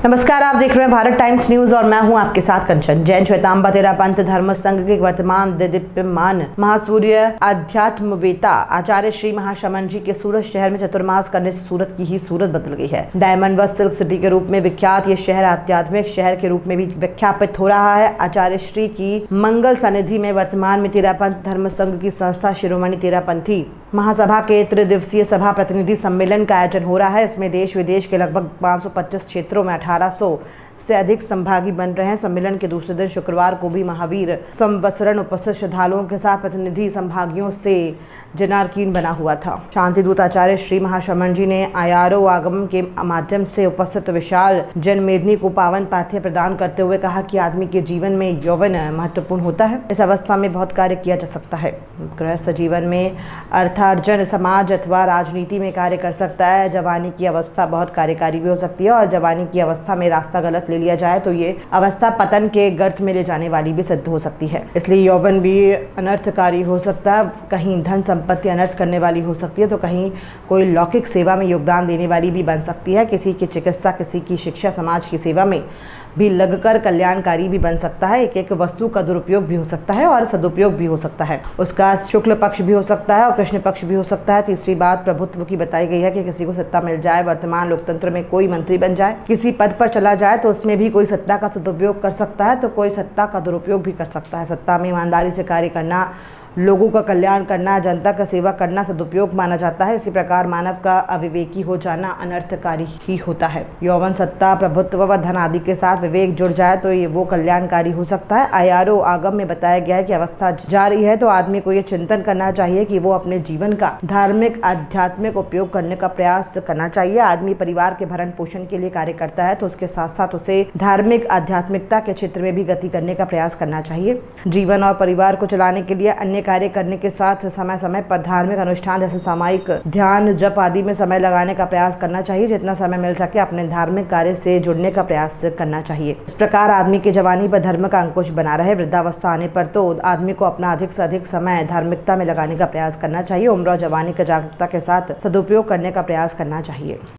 नमस्कार, आप देख रहे हैं भारत टाइम्स न्यूज और मैं हूं आपके साथ कंचन। जैन श्वेतांबा तेरा पंथ धर्म संघ के वर्तमान दीप्यमान महासूर्य अध्यात्मवेता आचार्य श्री महाशमन जी के सूरत शहर में चतुर्मास करने से सूरत की ही सूरत बदल गई है। डायमंड व सिल्क सिटी के रूप में विख्यात ये शहर आध्यात्मिक शहर के रूप में भी विख्यापित हो रहा है। आचार्य श्री की मंगल सनिधि में वर्तमान में तेरा पंथ धर्म संघ की संस्था शिरोमणि तेरापंथी महासभा के त्रिदिवसीय सभा प्रतिनिधि सम्मेलन का आयोजन हो रहा है। इसमें देश विदेश के लगभग 525 क्षेत्रों में 1800 से अधिक संभागी बन रहे हैं। सम्मेलन के दूसरे दिन शुक्रवार को भी महावीर संवत्सरण उपस्थित श्रद्धालुओं के साथ प्रतिनिधि संभागियों से जनार्कीन बना हुआ था। शांति दूत आचार्य श्री महाशमन जी ने आयारो आगमन के माध्यम से उपस्थित विशाल जनमेदनी को पावन पाथ्य प्रदान करते हुए कहा कि आदमी के जीवन में यौवन महत्वपूर्ण होता है। इस अवस्था में बहुत कार्य किया जा सकता है। गृहस्थ जीवन में अर्थार्जन, समाज अथवा राजनीति में कार्य कर सकता है। जवानी की अवस्था बहुत कार्यकारी भी हो सकती है और जवानी की अवस्था में रास्ता गलत ले लिया जाए तो ये अवस्था पतन के गर्त में ले जाने वाली भी सिद्ध हो सकती है। इसलिए यौवन भी अनर्थकारी हो सकता है। कहीं धन संपत्ति अनर्थ करने वाली हो सकती है तो कहीं कोई लौकिक सेवा में योगदान देने वाली भी बन सकती है। किसी की चिकित्सा, किसी की शिक्षा, समाज की सेवा में भी लगकर कल्याणकारी भी बन सकता है। एक वस्तु का दुरुपयोग भी हो सकता है और सदुपयोग भी हो सकता है। उसका शुक्ल पक्ष भी हो सकता है और कृष्ण पक्ष भी हो सकता है। तीसरी बात प्रभुत्व की बताई गई है कि किसी को सत्ता मिल जाए, वर्तमान लोकतंत्र में कोई मंत्री बन जाए, किसी पद पर चला जाए तो उसमें भी कोई सत्ता का सदुपयोग कर सकता है तो कोई सत्ता का दुरुपयोग भी कर सकता है। सत्ता में ईमानदारी से कार्य करना, लोगों का कल्याण करना, जनता का सेवा करना सदुपयोग माना जाता है। इसी प्रकार मानव का अविवेकी हो जाना अनर्थकारी ही होता है। यौवन, सत्ता, प्रभुत्व व धन आदि के साथ विवेक जुड़ जाए तो ये वो कल्याणकारी हो सकता है। आयारो आगम में बताया गया है कि अवस्था जारी है तो आदमी को ये चिंतन करना चाहिए कि वो अपने जीवन का धार्मिक आध्यात्मिक उपयोग करने का प्रयास करना चाहिए। आदमी परिवार के भरण पोषण के लिए कार्य करता है तो उसके साथ साथ उसे धार्मिक आध्यात्मिकता के क्षेत्र में भी गति करने का प्रयास करना चाहिए। जीवन और परिवार को चलाने के लिए अन्य कार्य करने के साथ समय समय पर धार्मिक अनुष्ठान जैसे सामायिक ध्यान, जप आदि में समय लगाने का प्रयास करना चाहिए। जितना समय मिल सके अपने धार्मिक कार्य से जुड़ने का प्रयास करना चाहिए। इस प्रकार आदमी की जवानी पर धर्म का अंकुश बना रहे। वृद्धावस्था आने पर तो आदमी को अपना अधिक से अधिक समय धार्मिकता में लगाने का प्रयास करना चाहिए। उम्र और जवानी की जागरूकता के साथ सदुपयोग करने का प्रयास करना चाहिए।